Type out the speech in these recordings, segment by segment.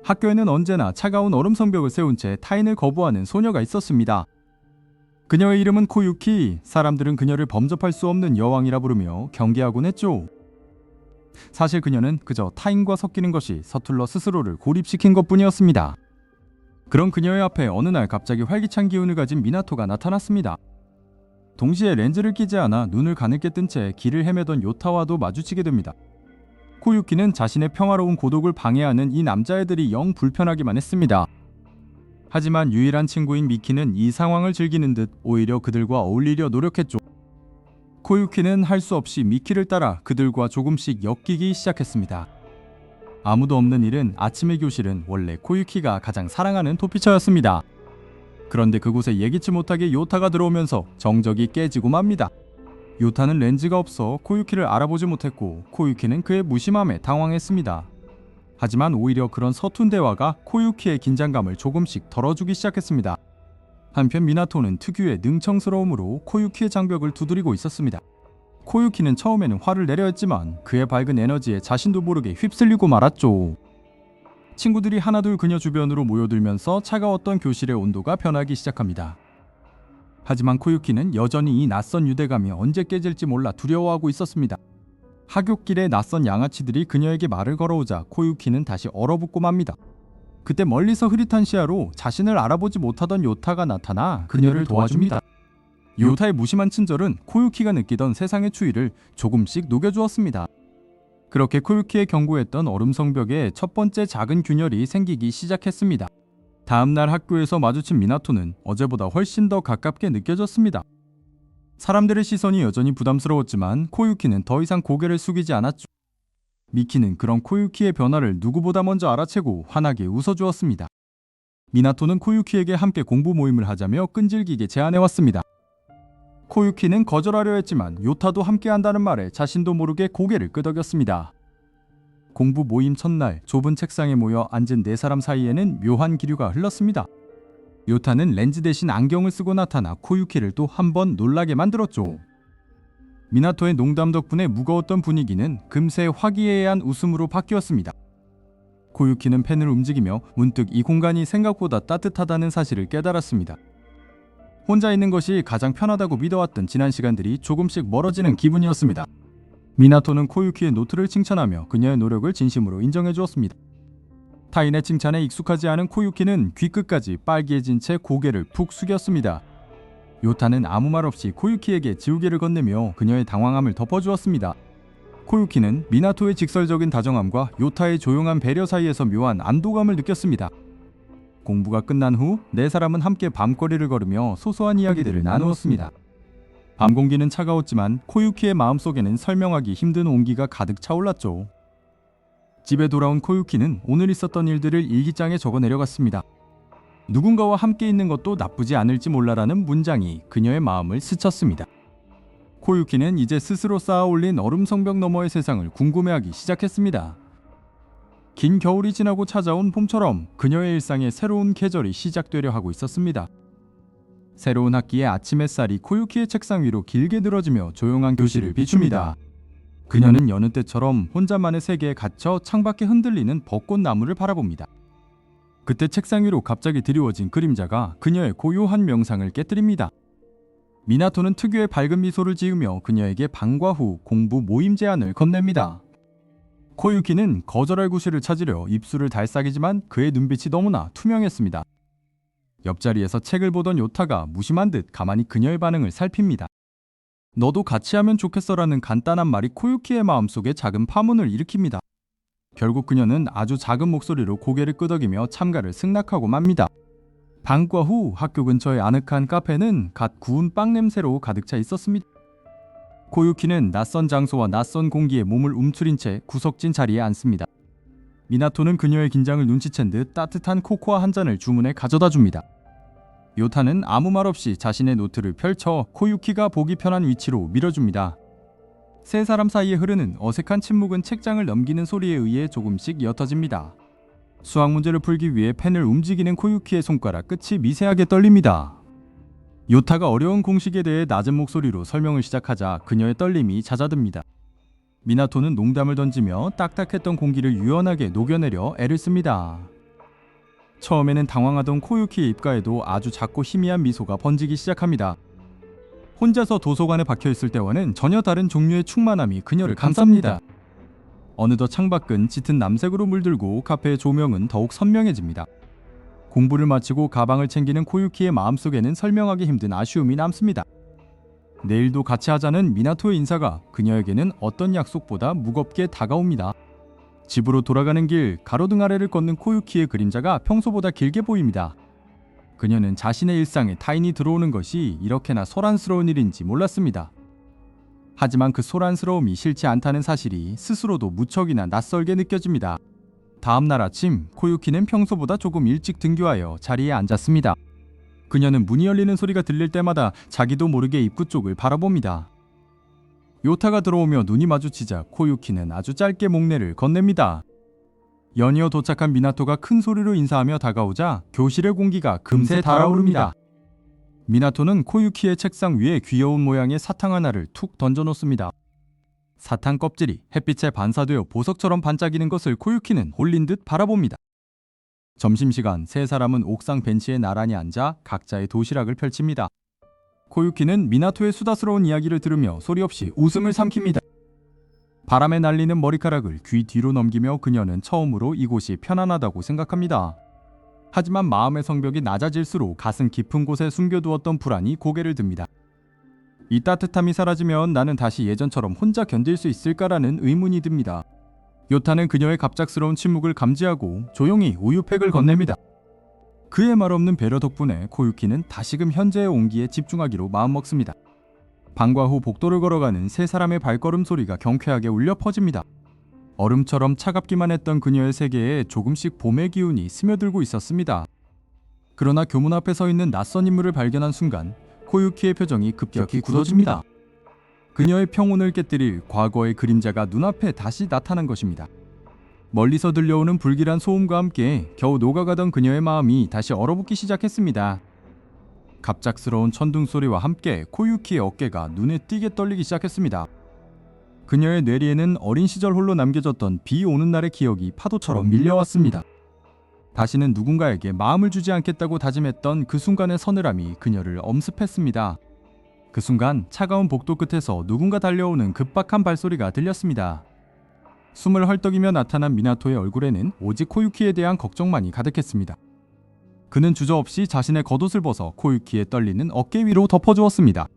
학교에는 언제나 차가운 얼음 성벽을 세운 채 타인을 거부하는 소녀가 있었습니다. 그녀의 이름은 코유키. 사람들은 그녀를 범접할 수 없는 여왕이라 부르며 경계하곤 했죠. 사실 그녀는 그저 타인과 섞이는 것이 서툴러 스스로를 고립시킨 것뿐이었습니다. 그런 그녀의 앞에 어느 날 갑자기 활기찬 기운을 가진 미나토가 나타났습니다. 동시에 렌즈를 끼지 않아 눈을 가늘게 뜬 채 길을 헤매던 요타와도 마주치게 됩니다. 코유키는 자신의 평화로운 고독을 방해하는 이 남자애들이 영 불편하기만 했습니다. 하지만 유일한 친구인 미키는 이 상황을 즐기는 듯 오히려 그들과 어울리려 노력했죠. 코유키는 할 수 없이 미키를 따라 그들과 조금씩 엮이기 시작했습니다. 아무도 없는 일은 아침의 교실은 원래 코유키가 가장 사랑하는 토피처였습니다. 그런데 그곳에 예기치 못하게 요타가 들어오면서 정적이 깨지고 맙니다. 요타는 렌즈가 없어 코유키를 알아보지 못했고 코유키는 그의 무심함에 당황했습니다. 하지만 오히려 그런 서툰 대화가 코유키의 긴장감을 조금씩 덜어주기 시작했습니다. 한편 미나토는 특유의 능청스러움으로 코유키의 장벽을 두드리고 있었습니다. 코유키는 처음에는 화를 내려 했지만 그의 밝은 에너지에 자신도 모르게 휩쓸리고 말았죠. 친구들이 하나둘 그녀 주변으로 모여들면서 차가웠던 교실의 온도가 변하기 시작합니다. 하지만 코유키는 여전히 이 낯선 유대감이 언제 깨질지 몰라 두려워하고 있었습니다. 하굣길에 낯선 양아치들이 그녀에게 말을 걸어오자 코유키는 다시 얼어붙고 맙니다. 그때 멀리서 흐릿한 시야로 자신을 알아보지 못하던 요타가 나타나 그녀를 도와줍니다. 요타의 무심한 친절은 코유키가 느끼던 세상의 추위를 조금씩 녹여주었습니다. 그렇게 코유키의 경고했던 얼음 성벽에 첫 번째 작은 균열이 생기기 시작했습니다. 다음날 학교에서 마주친 미나토는 어제보다 훨씬 더 가깝게 느껴졌습니다. 사람들의 시선이 여전히 부담스러웠지만 코유키는 더 이상 고개를 숙이지 않았죠. 미키는 그런 코유키의 변화를 누구보다 먼저 알아채고 환하게 웃어주었습니다. 미나토는 코유키에게 함께 공부 모임을 하자며 끈질기게 제안해왔습니다. 코유키는 거절하려 했지만 요타도 함께 한다는 말에 자신도 모르게 고개를 끄덕였습니다. 공부 모임 첫날 좁은 책상에 모여 앉은 네 사람 사이에는 묘한 기류가 흘렀습니다. 요타는 렌즈 대신 안경을 쓰고 나타나 코유키를 또 한 번 놀라게 만들었죠. 미나토의 농담 덕분에 무거웠던 분위기는 금세 화기애애한 웃음으로 바뀌었습니다. 코유키는 펜을 움직이며 문득 이 공간이 생각보다 따뜻하다는 사실을 깨달았습니다. 혼자 있는 것이 가장 편하다고 믿어왔던 지난 시간들이 조금씩 멀어지는 기분이었습니다. 미나토는 코유키의 노트를 칭찬하며 그녀의 노력을 진심으로 인정해 주었습니다. 타인의 칭찬에 익숙하지 않은 코유키는 귀끝까지 빨개진 채 고개를 푹 숙였습니다. 요타는 아무 말 없이 코유키에게 지우개를 건네며 그녀의 당황함을 덮어주었습니다. 코유키는 미나토의 직설적인 다정함과 요타의 조용한 배려 사이에서 묘한 안도감을 느꼈습니다. 공부가 끝난 후 네 사람은 함께 밤거리를 걸으며 소소한 이야기들을 나누었습니다. 밤 공기는 차가웠지만 코유키의 마음속에는 설명하기 힘든 온기가 가득 차올랐죠. 집에 돌아온 코유키는 오늘 있었던 일들을 일기장에 적어 내려갔습니다. 누군가와 함께 있는 것도 나쁘지 않을지 몰라라는 문장이 그녀의 마음을 스쳤습니다. 코유키는 이제 스스로 쌓아 올린 얼음 성벽 너머의 세상을 궁금해하기 시작했습니다. 긴 겨울이 지나고 찾아온 봄처럼 그녀의 일상에 새로운 계절이 시작되려 하고 있었습니다. 새로운 학기의 아침 햇살이 코유키의 책상 위로 길게 늘어지며 조용한 교실을 비춥니다. 그녀는 여느 때처럼 혼자만의 세계에 갇혀 창밖에 흔들리는 벚꽃나무를 바라봅니다. 그때 책상 위로 갑자기 드리워진 그림자가 그녀의 고요한 명상을 깨뜨립니다. 미나토는 특유의 밝은 미소를 지으며 그녀에게 방과 후 공부 모임 제안을 건넵니다. 코유키는 거절할 구실을 찾으려 입술을 달싹이지만 그의 눈빛이 너무나 투명했습니다. 옆자리에서 책을 보던 요타가 무심한 듯 가만히 그녀의 반응을 살핍니다. 너도 같이 하면 좋겠어라는 간단한 말이 코유키의 마음속에 작은 파문을 일으킵니다. 결국 그녀는 아주 작은 목소리로 고개를 끄덕이며 참가를 승낙하고 맙니다. 방과 후 학교 근처의 아늑한 카페는 갓 구운 빵 냄새로 가득 차 있었습니다. 코유키는 낯선 장소와 낯선 공기에 몸을 움츠린 채 구석진 자리에 앉습니다. 미나토는 그녀의 긴장을 눈치챈 듯 따뜻한 코코아 한 잔을 주문해 가져다 줍니다. 요타는 아무 말 없이 자신의 노트를 펼쳐 코유키가 보기 편한 위치로 밀어줍니다. 세 사람 사이에 흐르는 어색한 침묵은 책장을 넘기는 소리에 의해 조금씩 옅어집니다. 수학 문제를 풀기 위해 펜을 움직이는 코유키의 손가락 끝이 미세하게 떨립니다. 요타가 어려운 공식에 대해 낮은 목소리로 설명을 시작하자 그녀의 떨림이 잦아듭니다. 미나토는 농담을 던지며 딱딱했던 공기를 유연하게 녹여내려 애를 씁니다. 처음에는 당황하던 코유키의 입가에도 아주 작고 희미한 미소가 번지기 시작합니다. 혼자서 도서관에 박혀있을 때와는 전혀 다른 종류의 충만함이 그녀를 감쌉니다. 어느덧 창밖은 짙은 남색으로 물들고 카페의 조명은 더욱 선명해집니다. 공부를 마치고 가방을 챙기는 코유키의 마음속에는 설명하기 힘든 아쉬움이 남습니다. 내일도 같이 하자는 미나토의 인사가 그녀에게는 어떤 약속보다 무겁게 다가옵니다. 집으로 돌아가는 길 가로등 아래를 걷는 코유키의 그림자가 평소보다 길게 보입니다. 그녀는 자신의 일상에 타인이 들어오는 것이 이렇게나 소란스러운 일인지 몰랐습니다. 하지만 그 소란스러움이 싫지 않다는 사실이 스스로도 무척이나 낯설게 느껴집니다. 다음 날 아침, 코유키는 평소보다 조금 일찍 등교하여 자리에 앉았습니다. 그녀는 문이 열리는 소리가 들릴 때마다 자기도 모르게 입구 쪽을 바라봅니다. 요타가 들어오며 눈이 마주치자 코유키는 아주 짧게 목례를 건넵니다. 연이어 도착한 미나토가 큰 소리로 인사하며 다가오자 교실의 공기가 금세 달아오릅니다. 미나토는 코유키의 책상 위에 귀여운 모양의 사탕 하나를 툭 던져놓습니다. 사탕 껍질이 햇빛에 반사되어 보석처럼 반짝이는 것을 코유키는 홀린 듯 바라봅니다. 점심시간 세 사람은 옥상 벤치에 나란히 앉아 각자의 도시락을 펼칩니다. 코유키는 미나토의 수다스러운 이야기를 들으며 소리 없이 웃음을 삼킵니다. 바람에 날리는 머리카락을 귀 뒤로 넘기며 그녀는 처음으로 이곳이 편안하다고 생각합니다. 하지만 마음의 성벽이 낮아질수록 가슴 깊은 곳에 숨겨두었던 불안이 고개를 듭니다. 이 따뜻함이 사라지면 나는 다시 예전처럼 혼자 견딜 수 있을까라는 의문이 듭니다. 요타는 그녀의 갑작스러운 침묵을 감지하고 조용히 우유팩을 건넵니다. 그의 말없는 배려 덕분에 코유키는 다시금 현재의 온기에 집중하기로 마음먹습니다. 방과 후 복도를 걸어가는 세 사람의 발걸음 소리가 경쾌하게 울려 퍼집니다. 얼음처럼 차갑기만 했던 그녀의 세계에 조금씩 봄의 기운이 스며들고 있었습니다. 그러나 교문 앞에 서 있는 낯선 인물을 발견한 순간 코유키의 표정이 급격히 굳어집니다. 그녀의 평온을 깨뜨릴 과거의 그림자가 눈앞에 다시 나타난 것입니다. 멀리서 들려오는 불길한 소음과 함께 겨우 녹아가던 그녀의 마음이 다시 얼어붙기 시작했습니다. 갑작스러운 천둥 소리와 함께 코유키의 어깨가 눈에 띄게 떨리기 시작했습니다. 그녀의 뇌리에는 어린 시절 홀로 남겨졌던 비 오는 날의 기억이 파도처럼 밀려왔습니다. 다시는 누군가에게 마음을 주지 않겠다고 다짐했던 그 순간의 서늘함이 그녀를 엄습했습니다. 그 순간 차가운 복도 끝에서 누군가 달려오는 급박한 발소리가 들렸습니다. 숨을 헐떡이며 나타난 미나토의 얼굴에는 오직 코유키에 대한 걱정만이 가득했습니다. 그는 주저없이 자신의 겉옷을 벗어 코유키의 떨리는 어깨 위로 덮어주었습니다.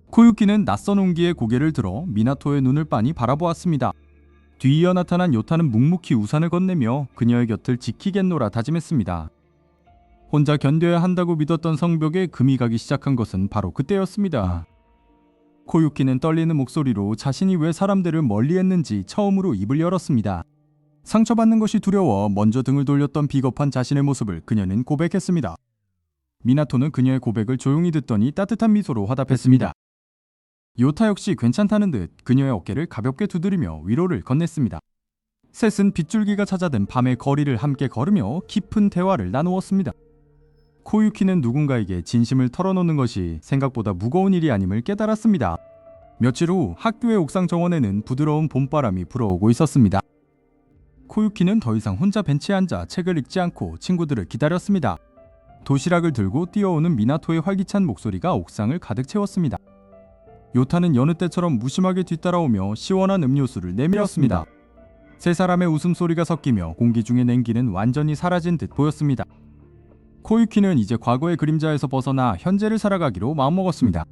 코유키는 낯선 온기에 고개를 들어 미나토의 눈을 빤히 바라보았습니다. 뒤이어 나타난 요타는 묵묵히 우산을 건네며 그녀의 곁을 지키겠노라 다짐했습니다. 혼자 견뎌야 한다고 믿었던 성벽에 금이 가기 시작한 것은 바로 그때였습니다. 코유키는 떨리는 목소리로 자신이 왜 사람들을 멀리했는지 처음으로 입을 열었습니다. 상처받는 것이 두려워 먼저 등을 돌렸던 비겁한 자신의 모습을 그녀는 고백했습니다. 미나토는 그녀의 고백을 조용히 듣더니 따뜻한 미소로 화답했습니다. 요타 역시 괜찮다는 듯 그녀의 어깨를 가볍게 두드리며 위로를 건넸습니다. 셋은 빗줄기가 찾아든 밤의 거리를 함께 걸으며 깊은 대화를 나누었습니다. 코유키는 누군가에게 진심을 털어놓는 것이 생각보다 무거운 일이 아님을 깨달았습니다. 며칠 후 학교의 옥상 정원에는 부드러운 봄바람이 불어오고 있었습니다. 코유키는 더 이상 혼자 벤치에 앉아 책을 읽지 않고 친구들을 기다렸습니다. 도시락을 들고 뛰어오는 미나토의 활기찬 목소리가 옥상을 가득 채웠습니다. 요타는 여느 때처럼 무심하게 뒤따라오며 시원한 음료수를 내밀었습니다. 세 사람의 웃음소리가 섞이며 공기 중의 냉기는 완전히 사라진 듯 보였습니다. 코유키는 이제 과거의 그림자에서 벗어나 현재를 살아가기로 마음먹었습니다.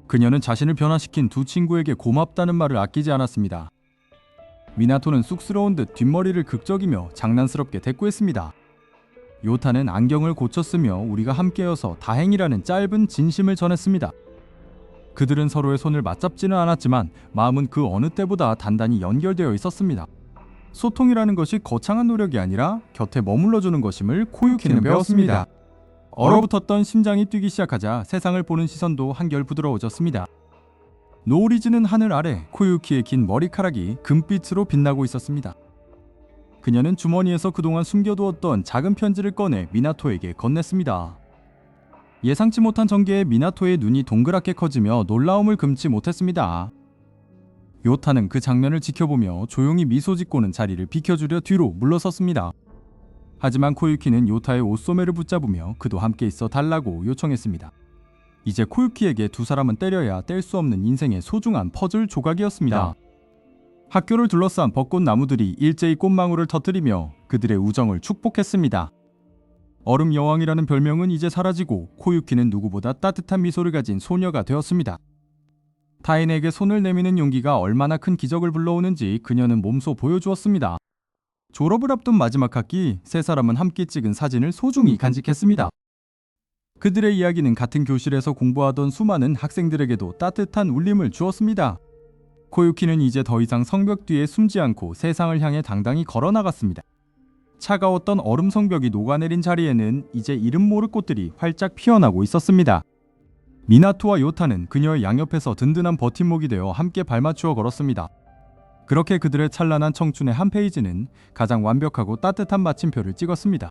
그녀는 자신을 변화시킨 두 친구에게 고맙다는 말을 아끼지 않았습니다. 미나토는 쑥스러운 듯 뒷머리를 극적이며 장난스럽게 대꾸했습니다. 요타는 안경을 고쳤으며 우리가 함께여서 다행이라는 짧은 진심을 전했습니다. 그들은 서로의 손을 맞잡지는 않았지만 마음은 그 어느 때보다 단단히 연결되어 있었습니다. 소통이라는 것이 거창한 노력이 아니라 곁에 머물러주는 것임을 코유키는 배웠습니다. 얼어붙었던 심장이 뛰기 시작하자 세상을 보는 시선도 한결 부드러워졌습니다. 노을이 지는 하늘 아래 코유키의 긴 머리카락이 금빛으로 빛나고 있었습니다. 그녀는 주머니에서 그동안 숨겨두었던 작은 편지를 꺼내 미나토에게 건넸습니다. 예상치 못한 전개에 미나토의 눈이 동그랗게 커지며 놀라움을 금치 못했습니다. 요타는 그 장면을 지켜보며 조용히 미소 짓고는 자리를 비켜주려 뒤로 물러섰습니다. 하지만 코유키는 요타의 옷소매를 붙잡으며 그도 함께 있어 달라고 요청했습니다. 이제 코유키에게 두 사람은 때려야 뗄 수 없는 인생의 소중한 퍼즐 조각이었습니다. 학교를 둘러싼 벚꽃 나무들이 일제히 꽃망울을 터뜨리며 그들의 우정을 축복했습니다. 얼음 여왕이라는 별명은 이제 사라지고 코유키는 누구보다 따뜻한 미소를 가진 소녀가 되었습니다. 타인에게 손을 내미는 용기가 얼마나 큰 기적을 불러오는지 그녀는 몸소 보여주었습니다. 졸업을 앞둔 마지막 학기, 세 사람은 함께 찍은 사진을 소중히 간직했습니다. 그들의 이야기는 같은 교실에서 공부하던 수많은 학생들에게도 따뜻한 울림을 주었습니다. 코유키는 이제 더 이상 성벽 뒤에 숨지 않고 세상을 향해 당당히 걸어나갔습니다. 차가웠던 얼음 성벽이 녹아내린 자리에는 이제 이름 모를 꽃들이 활짝 피어나고 있었습니다. 미나토와 요타는 그녀의 양옆에서 든든한 버팀목이 되어 함께 발맞추어 걸었습니다. 그렇게 그들의 찬란한 청춘의 한 페이지는 가장 완벽하고 따뜻한 마침표를 찍었습니다.